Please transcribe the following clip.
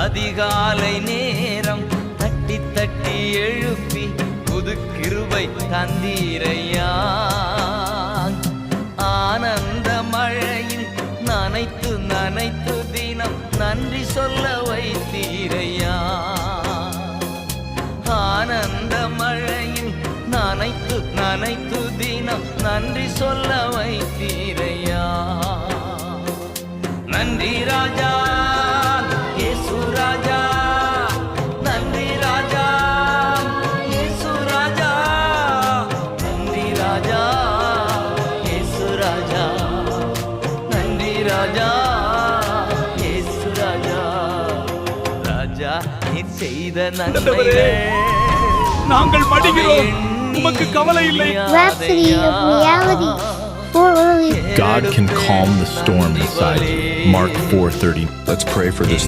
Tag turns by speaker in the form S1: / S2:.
S1: அதிகாலை நேரம் தட்டி தட்டி எழுப்பி புது கிருபை தந்தீரையா. ஆனந்த மழையில் நனைத்து நனைத்து தினம் நன்றி சொல்ல வைத்தீரையா. ஆனந்த மழையில் நனைத்து நனைத்து தினம் நன்றி சொல்ல வைத்தீரையா. நன்றி ராஜா இயேசு ராஜா, நன்றி ராஜா இயேசு ராஜா, நன்றி ராஜா இயேசு ராஜா, நன்றி ராஜா இயேசு ராஜா. ராஜா நீர் செய்த நன்மைகள்
S2: நாங்கள் மடிகிறோம், உமக்கு கவலை இல்லை.
S3: Rhapsody of reality.
S4: God can calm the storm inside you. Mark 4:30.
S5: Let's pray for this